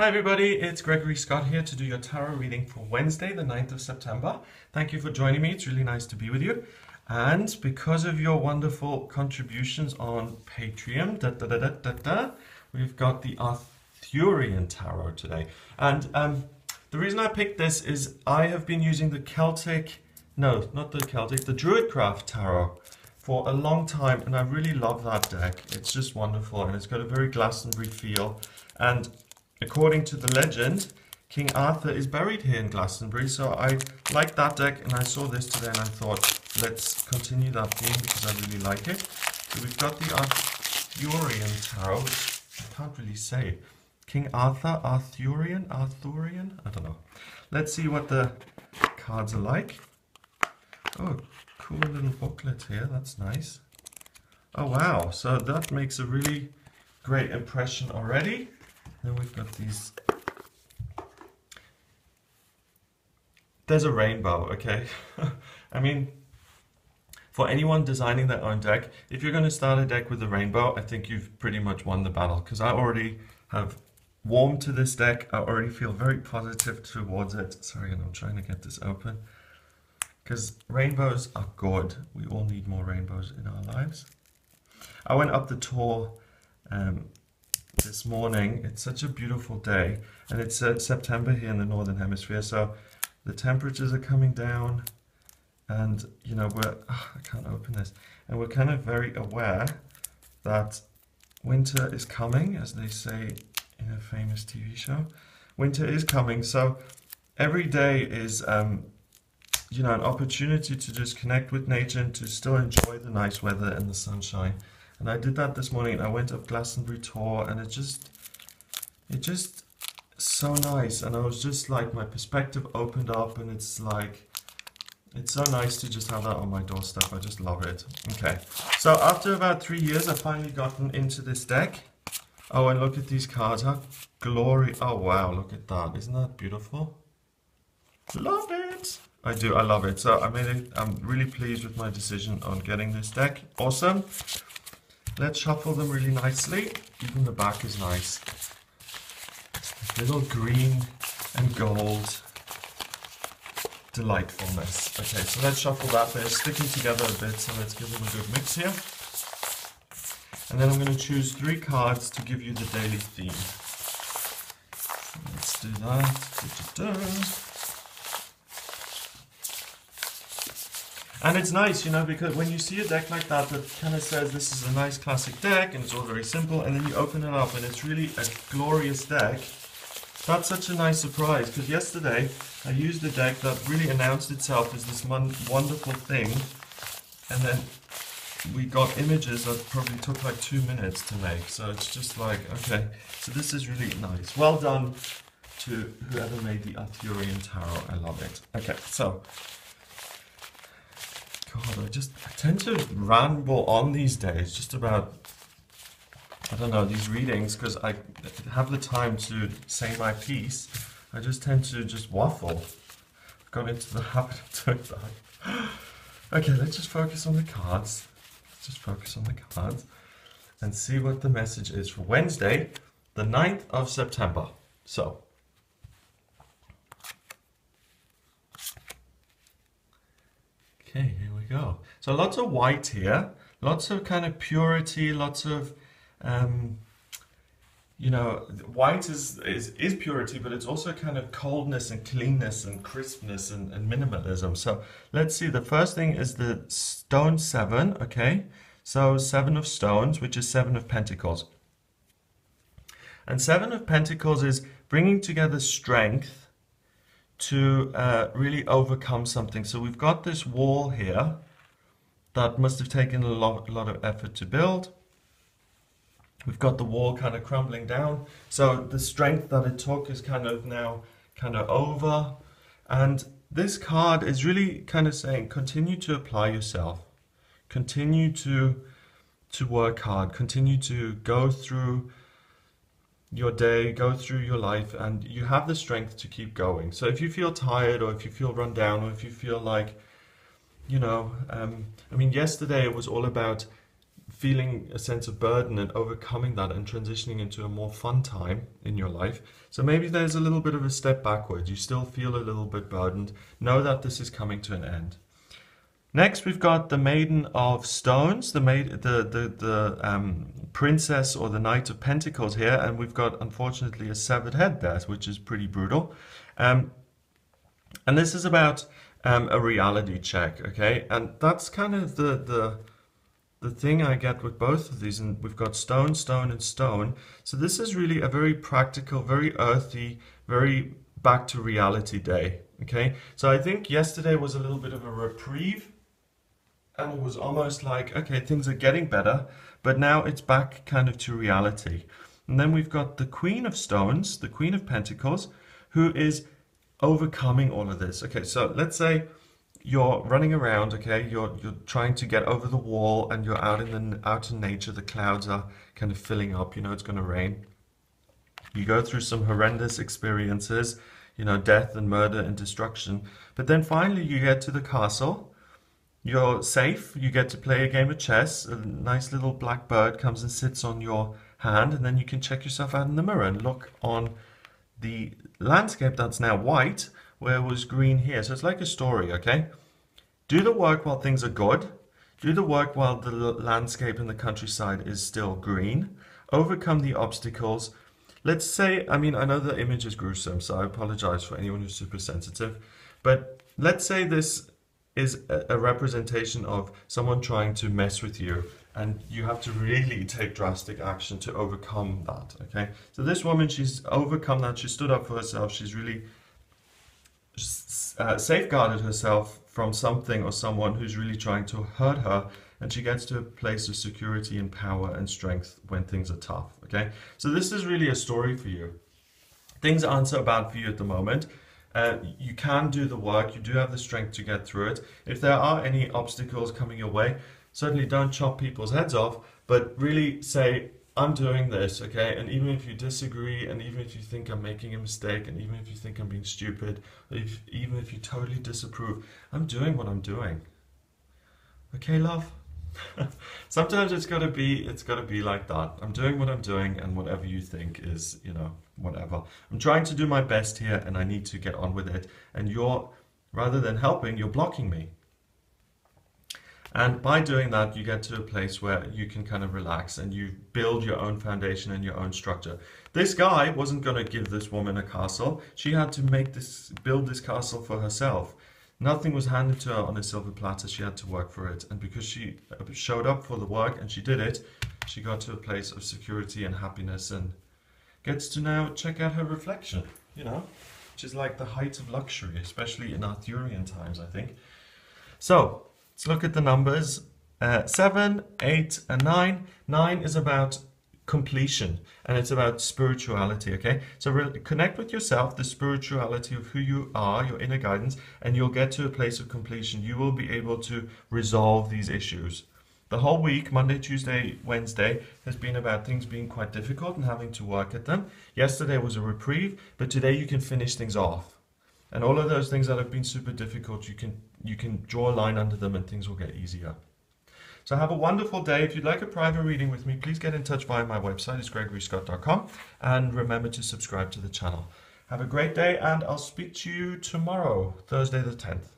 Hi everybody, it's Gregory Scott here to do your tarot reading for Wednesday, the 9th of September. Thank you for joining me. It's really nice to be with you. And because of your wonderful contributions on Patreon, we've got the Arthurian Tarot today. And the reason I picked this is I have been using the the Druidcraft Tarot for a long time, and I really love that deck. It's just wonderful, and it's got a very Glastonbury feel. And according to the legend, King Arthur is buried here in Glastonbury, so I liked that deck, and I saw this today and I thought, let's continue that theme because I really like it. So we've got the Arthurian Tarot, which I can't really say. King Arthur, Arthurian? I don't know. Let's see what the cards are like. Oh, cool little booklet here, that's nice. Oh wow, so that makes a really great impression already. Then we've got these. There's a rainbow, okay? I mean, for anyone designing their own deck, if you're going to start a deck with a rainbow, I think you've pretty much won the battle, because I already have warmed to this deck. I already feel very positive towards it. Sorry, and I'm trying to get this open, because rainbows are good. We all need more rainbows in our lives. I went up the tour this morning. It's such a beautiful day, and it's September here in the Northern Hemisphere, so the temperatures are coming down, and you know, I can't open this, and we're kind of very aware that winter is coming, as they say in a famous TV show. Winter is coming, so every day is you know, an opportunity to just connect with nature and to still enjoy the nice weather and the sunshine. And I did that this morning. I went up Glastonbury Tor, and it just so nice. And I was just like, my perspective opened up, and it's like, it's so nice to just have that on my doorstep. I just love it. Okay, so after about 3 years, I've finally gotten into this deck. Oh, and look at these cards. How glory! Oh wow, look at that. Isn't that beautiful? Love it. I do. I love it. So I'm really pleased with my decision on getting this deck. Awesome. Let's shuffle them really nicely. Even the back is nice. Little green and gold delightfulness. Okay, so let's shuffle that. They're sticking together a bit, so let's give them a good mix here. And then I'm going to choose 3 cards to give you the daily theme. So let's do that. And it's nice, you know, because when you see a deck like that that kind of says this is a nice classic deck and it's all very simple, and then you open it up and it's really a glorious deck, that's such a nice surprise. Because yesterday I used a deck that really announced itself as this wonderful thing, and then we got images that probably took like 2 minutes to make. So it's just like, okay, so this is really nice. Well done to whoever made the Arthurian Tarot. I love it. Okay, so God, I tend to ramble on these days just about, I don't know, these readings, because I have the time to say my piece. I just tend to just waffle. I've got into the habit of doing that. Okay, let's just focus on the cards. Let's just focus on the cards and see what the message is for Wednesday, the 9th of September. So, okay, here we go. So lots of white here, lots of kind of purity, lots of, you know, white is purity, but it's also kind of coldness and cleanness and crispness and minimalism. So let's see, the first thing is the stone 7, okay? So 7 of stones, which is 7 of pentacles. And 7 of pentacles is bringing together strength to really overcome something. So we've got this wall here that must have taken a lot of effort to build. We've got the wall kind of crumbling down. So the strength that it took is kind of now kind of over. And this card is really kind of saying, continue to apply yourself. Continue to work hard. Continue to go through your day, go through your life, and you have the strength to keep going. So if you feel tired, or if you feel run down, or if you feel like, you know, I mean, yesterday it was all about feeling a sense of burden and overcoming that and transitioning into a more fun time in your life. So maybe there's a little bit of a step backwards. You still feel a little bit burdened. Know that this is coming to an end. Next, we've got the Maiden of Stones, the Princess or the Knight of Pentacles here, and we've got, unfortunately, a severed head there, which is pretty brutal. And this is about a reality check, okay? And that's kind of the thing I get with both of these, and we've got stone, stone, and stone. So this is really a very practical, very earthy, very back to reality day, okay? So I think yesterday was a little bit of a reprieve, and it was almost like, okay, things are getting better, but now it's back kind of to reality. And then we've got the Queen of Stones, the Queen of Pentacles, who is overcoming all of this. Okay, so let's say you're running around, okay, you're trying to get over the wall, and you're out in nature. The clouds are kind of filling up, you know it's going to rain. You go through some horrendous experiences, you know, death and murder and destruction, but then finally you get to the castle. You're safe, you get to play a game of chess, a nice little black bird comes and sits on your hand, and then you can check yourself out in the mirror and look on the landscape that's now white, where it was green here. So it's like a story, okay? Do the work while things are good. Do the work while the landscape in the countryside is still green. Overcome the obstacles. Let's say, I mean, I know the image is gruesome, so I apologize for anyone who's super sensitive, but let's say this is a representation of someone trying to mess with you, and you have to really take drastic action to overcome that, okay? So this woman, she's overcome that, she stood up for herself, she's really safeguarded herself from something or someone who's really trying to hurt her, and she gets to a place of security and power and strength when things are tough, okay? So this is really a story for you. Things aren't so bad for you at the moment. You can do the work, you do have the strength to get through it. If there are any obstacles coming your way, certainly don't chop people's heads off, but really say, I'm doing this, okay? And even if you disagree, and even if you think I'm making a mistake, and even if you think I'm being stupid, even if you totally disapprove, I'm doing what I'm doing. Okay, love? Sometimes it's gotta be like that. I'm doing what I'm doing, and whatever you think is, you know, whatever. I'm trying to do my best here, and I need to get on with it. And you're, rather than helping, you're blocking me. And by doing that, you get to a place where you can kind of relax and you build your own foundation and your own structure. This guy wasn't going to give this woman a castle. She had to build this castle for herself. Nothing was handed to her on a silver platter. She had to work for it. And because she showed up for the work and she did it, she got to a place of security and happiness and gets to now check out her reflection, you know, which is like the height of luxury, especially in Arthurian times, I think. So let's look at the numbers. 7, 8, and 9. 9 is about completion, and it's about spirituality, okay? So connect with yourself, the spirituality of who you are, your inner guidance, and you'll get to a place of completion. You will be able to resolve these issues. The whole week, Monday, Tuesday, Wednesday, has been about things being quite difficult and having to work at them. Yesterday was a reprieve, but today you can finish things off. And all of those things that have been super difficult, you can draw a line under them and things will get easier. So have a wonderful day. If you'd like a private reading with me, please get in touch via my website. It's gregoryscott.com. And remember to subscribe to the channel. Have a great day, and I'll speak to you tomorrow, Thursday the 10th.